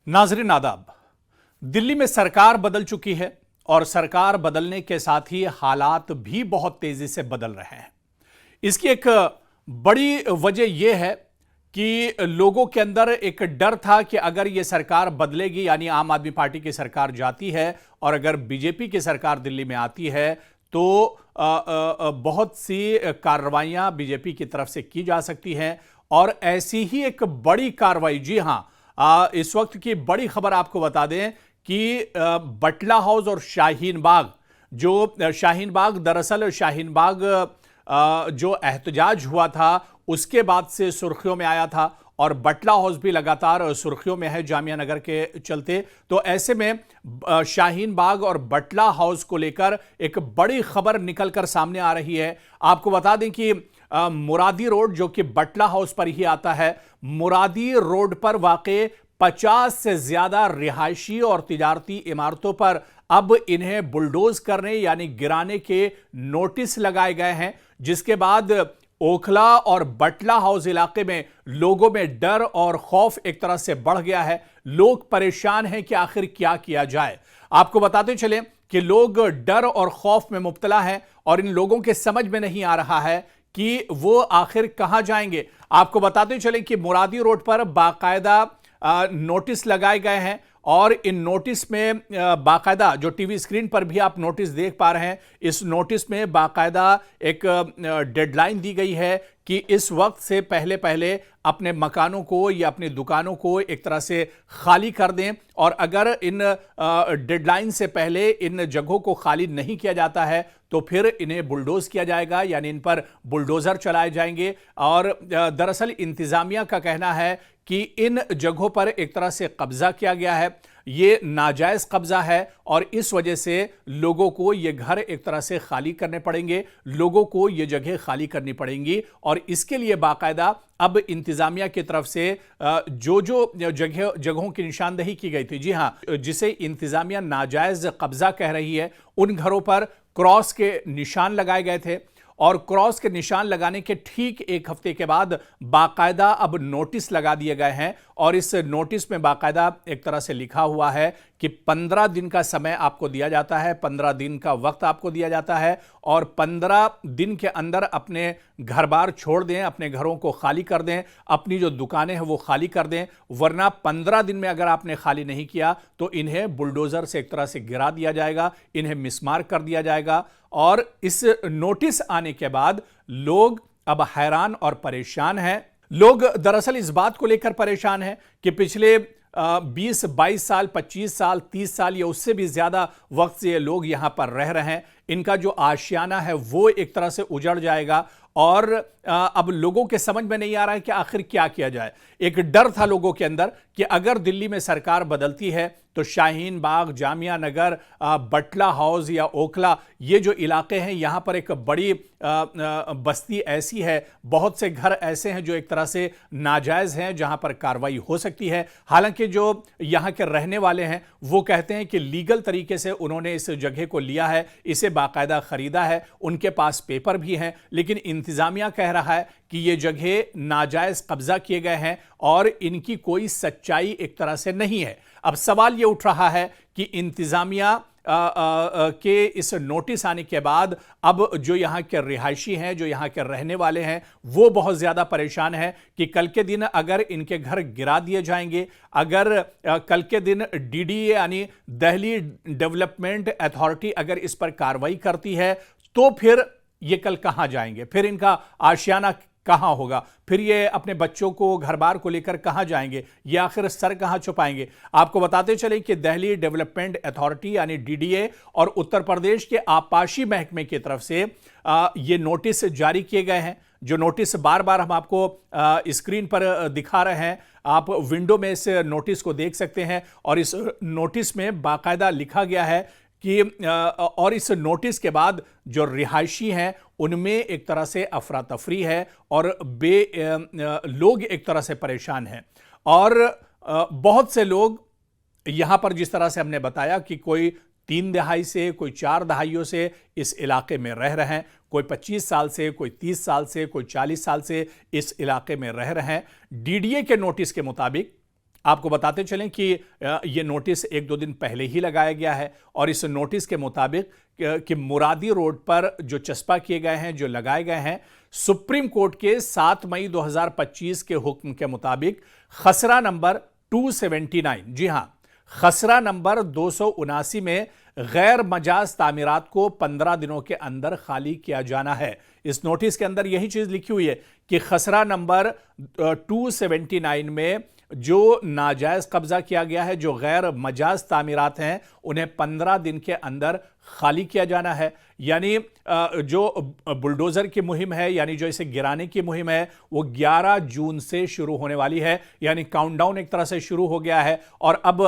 नाजरीन आदाब। दिल्ली में सरकार बदल चुकी है और सरकार बदलने के साथ ही हालात भी बहुत तेजी से बदल रहे हैं। इसकी एक बड़ी वजह यह है कि लोगों के अंदर एक डर था कि अगर यह सरकार बदलेगी, यानी आम आदमी पार्टी की सरकार जाती है और अगर बीजेपी की सरकार दिल्ली में आती है तो बहुत सी कार्रवाइयां बीजेपी की तरफ से की जा सकती हैं। और ऐसी ही एक बड़ी कार्रवाई, जी हां, इस वक्त की बड़ी खबर आपको बता दें कि बटला हाउस और शाहीन बाग, जो शाहीन बाग, दरअसल शाहीन बाग जो एहतजाज हुआ था उसके बाद से सुर्खियों में आया था और बटला हाउस भी लगातार सुर्खियों में है जामिया नगर के चलते। तो ऐसे में शाहीन बाग और बटला हाउस को लेकर एक बड़ी खबर निकलकर सामने आ रही है। आपको बता दें कि मुरादी रोड, जो कि बटला हाउस पर ही आता है, मुरादी रोड पर वाक़े 50 से ज्यादा रिहायशी और तिजारती इमारतों पर अब इन्हें बुलडोज करने यानी गिराने के नोटिस लगाए गए हैं, जिसके बाद ओखला और बटला हाउस इलाके में लोगों में डर और खौफ एक तरह से बढ़ गया है। लोग परेशान हैं कि आखिर क्या किया जाए। आपको बताते चलें कि लोग डर और खौफ में मुब्तला हैं और इन लोगों के समझ में नहीं आ रहा है कि वो आखिर कहां जाएंगे। आपको बताते चलें कि मुरादी रोड पर बाकायदा नोटिस लगाए गए हैं और इन नोटिस में बाकायदा, जो टीवी स्क्रीन पर भी आप नोटिस देख पा रहे हैं, इस नोटिस में बाकायदा एक डेडलाइन दी गई है कि इस वक्त से पहले पहले अपने मकानों को या अपनी दुकानों को एक तरह से खाली कर दें। और अगर इन डेडलाइन से पहले इन जगहों को खाली नहीं किया जाता है तो फिर इन्हें बुलडोज किया जाएगा, यानी इन पर बुलडोजर चलाए जाएंगे। और दरअसल इंतजामिया का कहना है कि इन जगहों पर एक तरह से कब्जा किया गया है, ये नाजायज कब्जा है और इस वजह से लोगों को ये घर एक तरह से खाली करने पड़ेंगे, लोगों को ये जगह खाली करनी पड़ेंगी। और इसके लिए बाकायदा अब इंतजामिया की तरफ से जो जगहों की निशानदेही की गई थी, जी हां, जिसे इंतजामिया नाजायज कब्जा कह रही है, उन घरों पर क्रॉस के निशान लगाए गए थे। और क्रॉस के निशान लगाने के ठीक एक हफ्ते के बाद बाकायदा अब नोटिस लगा दिए गए हैं और इस नोटिस में बाकायदा एक तरह से लिखा हुआ है कि 15 दिन का समय आपको दिया जाता है, 15 दिन का वक्त आपको दिया जाता है और 15 दिन के अंदर अपने घर बार छोड़ दें, अपने घरों को खाली कर दें, अपनी जो दुकानें हैं वो खाली कर दें, वरना 15 दिन में अगर आपने खाली नहीं किया तो इन्हें बुलडोजर से एक तरह से गिरा दिया जाएगा, इन्हें मिसमार कर दिया जाएगा। और इस नोटिस आने के बाद लोग अब हैरान और परेशान हैं। लोग दरअसल इस बात को लेकर परेशान हैं कि पिछले 20-22 साल, 25 साल, 30 साल या उससे भी ज्यादा वक्त से ये लोग यहां पर रह रहे हैं, इनका जो आशियाना है वो एक तरह से उजड़ जाएगा। और अब लोगों के समझ में नहीं आ रहा है कि आखिर क्या किया जाए। एक डर था लोगों के अंदर कि अगर दिल्ली में सरकार बदलती है तो शाहीन बाग, जामिया नगर, बटला हाउस या ओखला, ये जो इलाके हैं यहां पर एक बड़ी बस्ती ऐसी है, बहुत से घर ऐसे हैं जो एक तरह से नाजायज हैं, जहां पर कार्रवाई हो सकती है। हालांकि जो यहां के रहने वाले हैं वो कहते हैं कि लीगल तरीके से उन्होंने इस जगह को लिया है, इसे बाकायदा खरीदा है, उनके पास पेपर भी हैं, लेकिन इंतजामिया कह रहा है कि ये जगह नाजायज कब्जा किए गए हैं और इनकी कोई सच्चाई एक तरह से नहीं है। अब सवाल ये उठ रहा है कि इंतजामिया के इस नोटिस आने के बाद अब जो यहाँ के रिहायशी हैं, जो यहाँ के रहने वाले हैं, वो बहुत ज़्यादा परेशान हैं कि कल के दिन अगर इनके घर गिरा दिए जाएंगे, अगर कल के दिन डीडीए यानी दिल्ली डेवलपमेंट अथॉरिटी अगर इस पर कार्रवाई करती है तो फिर ये कल कहाँ जाएंगे, फिर इनका आशियाना कहां होगा, फिर ये अपने बच्चों को, घर बार को लेकर कहां जाएंगे, ये आखिर सर कहां छुपाएंगे। आपको बताते चले कि दिल्ली डेवलपमेंट अथॉरिटी यानी डीडीए और उत्तर प्रदेश के आपाशी महकमे की तरफ से ये नोटिस जारी किए गए हैं। जो नोटिस बार बार हम आपको स्क्रीन पर दिखा रहे हैं, आप विंडो में इस नोटिस को देख सकते हैं और इस नोटिस में बाकायदा लिखा गया है कि और इस नोटिस के बाद जो रिहायशी हैं उनमें एक तरह से अफरा तफरी है और लोग एक तरह से परेशान हैं। और बहुत से लोग यहां पर, जिस तरह से हमने बताया कि कोई 3 दहाई से, कोई 4 दहाइयों से इस इलाके में रह रहे हैं, कोई 25 साल से, कोई 30 साल से, कोई 40 साल से इस इलाके में रह रहे हैं। डीडीए के नोटिस के मुताबिक आपको बताते चलें कि ये नोटिस एक दो दिन पहले ही लगाया गया है और इस नोटिस के मुताबिक कि मुरादी रोड पर जो चस्पा किए गए हैं, जो लगाए गए हैं, सुप्रीम कोर्ट के 7 मई 2025 के हुक्म के मुताबिक खसरा नंबर 279, जी हां, खसरा नंबर 279 में गैर मजाज तामीरात को 15 दिनों के अंदर खाली किया जाना है। इस नोटिस के अंदर यही चीज लिखी हुई है कि खसरा नंबर 279 में जो नाजायज कब्जा किया गया है, जो गैर मजाज तामीरात हैं, उन्हें 15 दिन के अंदर खाली किया जाना है। यानी जो बुलडोजर की मुहिम है, यानी जो इसे गिराने की मुहिम है, वो 11 जून से शुरू होने वाली है। यानी काउंटडाउन एक तरह से शुरू हो गया है और अब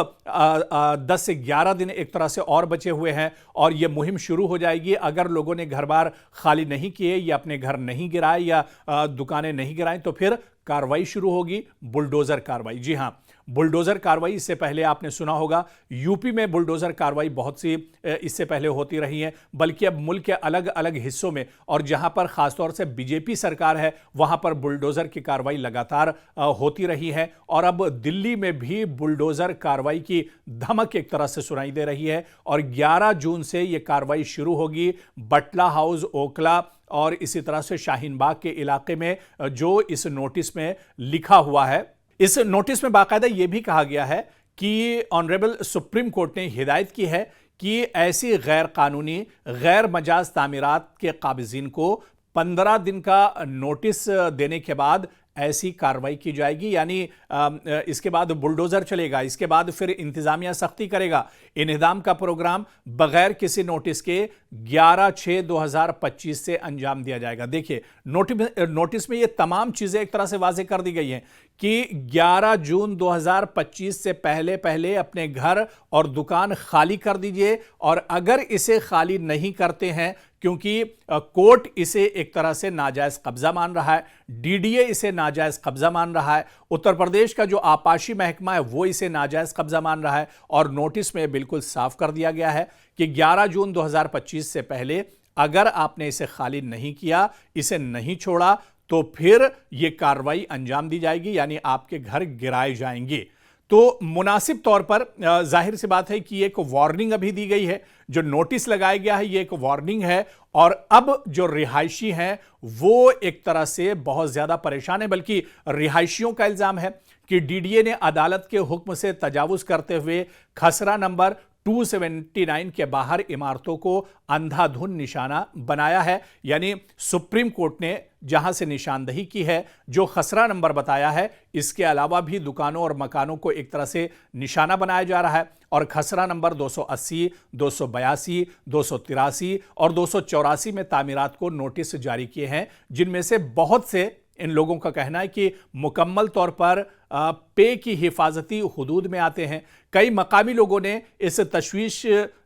10 से 11 दिन एक तरह से और बचे हुए हैं और यह मुहिम शुरू हो जाएगी। अगर लोगों ने घर बार खाली नहीं किए या अपने घर नहीं गिराए या दुकानें नहीं गिराएं तो फिर कार्रवाई शुरू होगी, बुलडोजर कार्रवाई। जी हां, बुलडोजर कार्रवाई, इससे पहले आपने सुना होगा यूपी में बुलडोजर कार्रवाई बहुत सी इससे पहले होती रही है, बल्कि अब मुल्क के अलग अलग हिस्सों में और जहां पर खासतौर से बीजेपी सरकार है वहां पर बुलडोजर की कार्रवाई लगातार होती रही है और अब दिल्ली में भी बुलडोजर कार्रवाई की धमक एक तरह से सुनाई दे रही है और 11 जून से यह कार्रवाई शुरू होगी। बटला हाउस, ओखला और इसी तरह से शाहीन बाग के इलाके में जो इस नोटिस में लिखा हुआ है, इस नोटिस में बाकायदा यह भी कहा गया है कि ऑनरेबल सुप्रीम कोर्ट ने हिदायत की है कि ऐसी गैर कानूनी, गैर मजाज तामीरात के काबिजीन को 15 दिन का नोटिस देने के बाद ऐसी कार्रवाई की जाएगी। यानी इसके बाद बुलडोजर चलेगा, इसके बाद फिर इंतजामिया सख्ती करेगा। इन्हिदाम का प्रोग्राम बगैर किसी नोटिस के 11/6/2025 से अंजाम दिया जाएगा। देखिए, नोटिस में ये तमाम चीजें एक तरह से वाजे कर दी गई हैं कि 11 जून 2025 से पहले पहले अपने घर और दुकान खाली कर दीजिए और अगर इसे खाली नहीं करते हैं, क्योंकि कोर्ट इसे एक तरह से नाजायज कब्जा मान रहा है, डीडीए इसे नाजायज कब्जा मान रहा है, उत्तर प्रदेश का जो आपाशी महकमा है वो इसे नाजायज कब्जा मान रहा है और नोटिस में बिल्कुल साफ कर दिया गया है कि 11 जून 2025 से पहले अगर आपने इसे खाली नहीं किया, इसे नहीं छोड़ा, तो फिर यह कार्रवाई अंजाम दी जाएगी, यानी आपके घर गिराए जाएंगे। तो मुनासिब तौर पर जाहिर सी बात है कि एक वार्निंग अभी दी गई है, जो नोटिस लगाया गया है ये एक वार्निंग है और अब जो रिहायशी हैं वो एक तरह से बहुत ज्यादा परेशान है, बल्कि रिहायशियों का इल्जाम है कि डीडीए ने अदालत के हुक्म से तजावुज करते हुए खसरा नंबर 279 के बाहर इमारतों को अंधाधुंध निशाना बनाया है। यानी सुप्रीम कोर्ट ने जहां से निशानदही की है, जो खसरा नंबर बताया है, इसके अलावा भी दुकानों और मकानों को एक तरह से निशाना बनाया जा रहा है और खसरा नंबर 280, 282, 283 और 284 में तामीरात को नोटिस जारी किए हैं, जिनमें से बहुत से इन लोगों का कहना है कि मुकम्मल तौर पर पे की हिफाजती हुदूद में आते हैं। कई मकामी लोगों ने इस तशवीश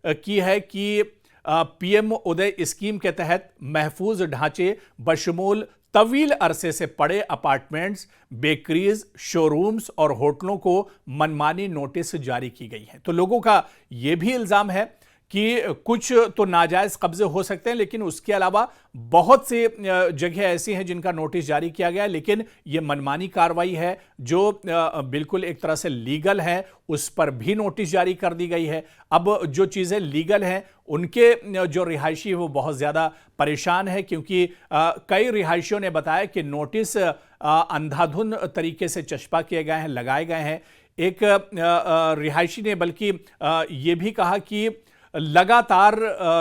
की है कि पीएम उदय स्कीम के तहत महफूज ढांचे बशमूल तवील अरसे से पड़े अपार्टमेंट्स, बेकरीज, शोरूम्स और होटलों को मनमानी नोटिस जारी की गई है। तो लोगों का यह भी इल्जाम है कि कुछ तो नाजायज कब्जे हो सकते हैं, लेकिन उसके अलावा बहुत से जगह ऐसी हैं जिनका नोटिस जारी किया गया है, लेकिन यह मनमानी कार्रवाई है जो बिल्कुल एक तरह से लीगल है, उस पर भी नोटिस जारी कर दी गई है। अब जो चीज़ें लीगल हैं उनके जो रिहायशी वो बहुत ज़्यादा परेशान है, क्योंकि कई रिहायशियों ने बताया कि नोटिस अंधाधुंध तरीके से चस्पा किए गए हैं, लगाए गए हैं। एक रिहायशी ने बल्कि ये भी कहा कि लगातार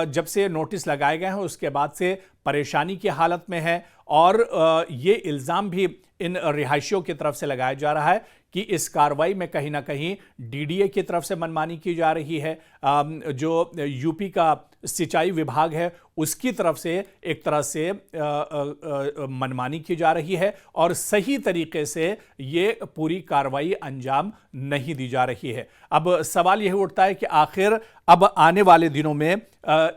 जब से नोटिस लगाए गए हैं उसके बाद से परेशानी की हालत में है और ये इल्ज़ाम भी इन रिहायशियों की तरफ से लगाया जा रहा है कि इस कार्रवाई में कहीं ना कहीं डीडीए की तरफ से मनमानी की जा रही है, जो यूपी का सिंचाई विभाग है उसकी तरफ से एक तरह से मनमानी की जा रही है और सही तरीके से ये पूरी कार्रवाई अंजाम नहीं दी जा रही है। अब सवाल यह उठता है कि आखिर अब आने वाले दिनों में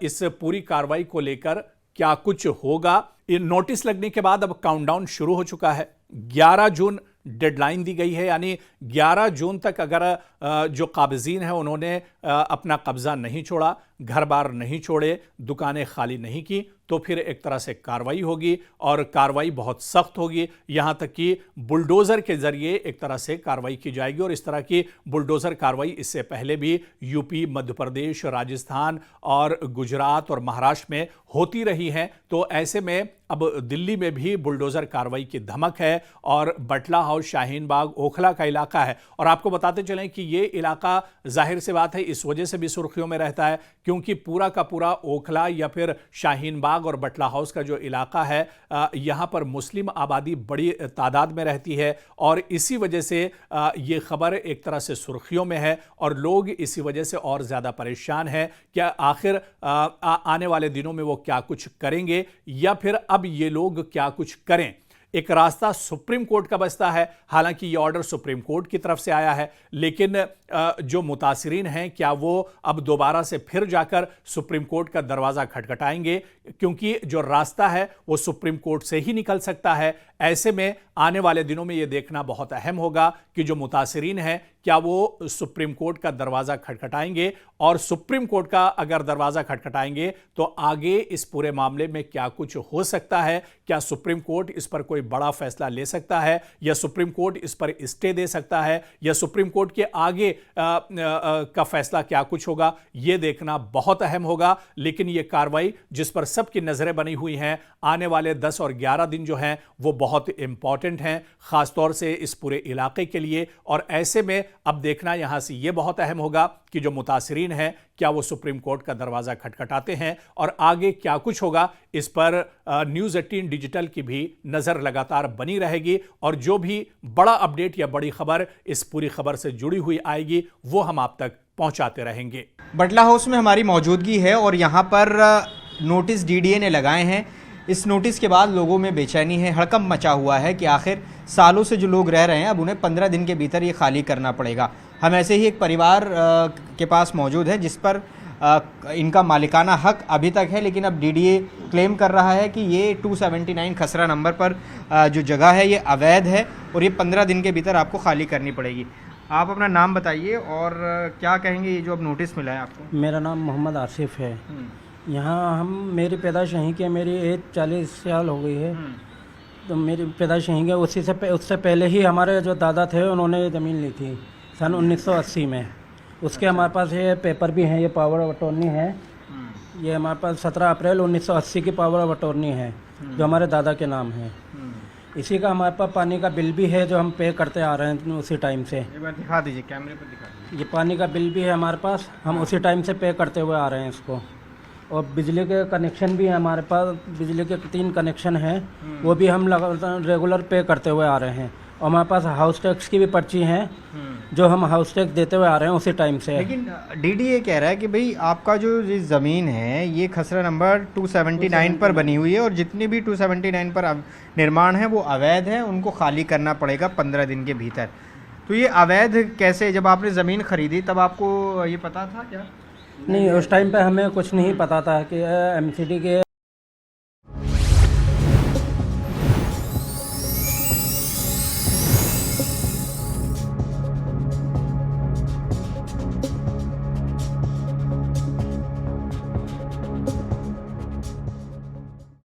इस पूरी कार्रवाई को लेकर क्या कुछ होगा। नोटिस लगने के बाद अब काउंटडाउन शुरू हो चुका है, 11 जून डेडलाइन दी गई है, यानी 11 जून तक अगर जो काबिजीन है उन्होंने अपना कब्जा नहीं छोड़ा, घर बार नहीं छोड़े, दुकानें खाली नहीं की, तो फिर एक तरह से कार्रवाई होगी और कार्रवाई बहुत सख्त होगी। यहां तक कि बुलडोजर के जरिए एक तरह से कार्रवाई की जाएगी और इस तरह की बुलडोजर कार्रवाई इससे पहले भी यूपी, मध्य प्रदेश, राजस्थान और गुजरात और महाराष्ट्र में होती रही है। तो ऐसे में अब दिल्ली में भी बुलडोजर कार्रवाई की धमक है और बटला हाउस, शाहीन बाग, ओखला का इलाका है। और आपको बताते चलें कि ये इलाका जाहिर सी बात है इस वजह से भी सुर्खियों में रहता है क्योंकि पूरा का पूरा ओखला या फिर शाहीन बाग और बटला हाउस का जो इलाका है, यहां पर मुस्लिम आबादी बड़ी तादाद में रहती है और इसी वजह से ये खबर एक तरह से सुर्खियों में है और लोग इसी वजह से और ज्यादा परेशान हैं। क्या आखिर आने वाले दिनों में वो क्या कुछ करेंगे या फिर अब ये लोग क्या कुछ करें? एक रास्ता सुप्रीम कोर्ट का बचता है। हालांकि ये ऑर्डर सुप्रीम कोर्ट की तरफ से आया है, लेकिन जो मुतासिरीन हैं क्या वो अब दोबारा से फिर जाकर सुप्रीम कोर्ट का दरवाजा खटखटाएंगे? क्योंकि जो रास्ता है वो सुप्रीम कोर्ट से ही निकल सकता है। ऐसे में आने वाले दिनों में यह देखना बहुत अहम होगा कि जो मुतासिरीन हैं क्या वो सुप्रीम कोर्ट का दरवाजा खटखटाएंगे, और सुप्रीम कोर्ट का अगर दरवाजा खटखटाएंगे तो आगे इस पूरे मामले में क्या कुछ हो सकता है? क्या सुप्रीम कोर्ट इस पर कोई बड़ा फैसला ले सकता है या सुप्रीम कोर्ट इस पर स्टे दे सकता है या सुप्रीम कोर्ट के आगे का फैसला क्या कुछ होगा? यह देखना बहुत अहम होगा। लेकिन यह कार्रवाई जिस पर सबकी नजरें बनी हुई हैं, आने वाले 10 और 11 दिन जो हैं वो बहुत इंपॉर्टेंट हैं, खासतौर से इस पूरे इलाके के लिए। और ऐसे में अब देखना यहां से यह बहुत अहम होगा कि जो मुतासिरीन हैं क्या वो सुप्रीम कोर्ट का दरवाजा खटखटाते हैं और आगे क्या कुछ होगा इस पर न्यूज़ 18 डिजिटल की भी नजर लगातार बनी रहेगी और जो भी बड़ा अपडेट या बड़ी खबर इस पूरी खबर से जुड़ी हुई आएगी वो हम आप तक पहुंचाते रहेंगे। बटला हाउस में हमारी मौजूदगी है और यहाँ पर नोटिस डीडीए ने लगाए हैं। इस नोटिस के बाद लोगों में बेचैनी है, हड़कंप मचा हुआ है कि आखिर सालों से जो लोग रह रहे हैं अब उन्हें 15 दिन के भीतर ये खाली करना पड़ेगा। हम ऐसे ही एक परिवार के पास मौजूद है जिस पर इनका मालिकाना हक अभी तक है, लेकिन अब डीडीए क्लेम कर रहा है कि ये 279 खसरा नंबर पर जो जगह है ये अवैध है और ये 15 दिन के भीतर आपको खाली करनी पड़ेगी। आप अपना नाम बताइए और क्या कहेंगे ये जो अब नोटिस मिला है आपको? मेरा नाम मोहम्मद आसिफ है। यहाँ मेरी पैदाइश यहीं की है, मेरी एज 40 साल हो गई है। तो मेरी पैदाइश यहीं की, उससे पहले ही हमारे जो दादा थे उन्होंने ज़मीन ली थी सन 1980 में। उसके हमारे पास ये पेपर भी हैं, ये पावर ऑफ अटॉर्नी है। ये हमारे पास 17 अप्रैल 1980 की पावर ऑफ अटॉर्नी है जो हमारे दादा के नाम है। इसी का हमारे पास पानी का बिल भी है जो हम पे करते आ रहे हैं उसी टाइम से। एक बार दिखा दीजिए, कैमरे पर दिखा दीजिए। ये पानी का बिल भी है हमारे पास, हम उसी टाइम से पे करते हुए आ रहे हैं इसको। और बिजली के कनेक्शन भी है हमारे पास, बिजली के 3 कनेक्शन हैं, वो भी हम रेगुलर पे करते हुए आ रहे हैं। और हमारे पास हाउस टैक्स की भी पर्ची है जो हम हाउस टैक्स देते हुए आ रहे हैं उसी टाइम से। लेकिन डीडीए कह रहा है कि भाई आपका जो ये ज़मीन है ये खसरा नंबर 279 पर बनी हुई है और जितनी भी 279 पर निर्माण है वो अवैध है, उनको खाली करना पड़ेगा 15 दिन के भीतर। तो ये अवैध कैसे? जब आपने ज़मीन खरीदी तब आपको ये पता था क्या? नहीं, उस टाइम पे हमें कुछ नहीं पता था कि एमसीडी के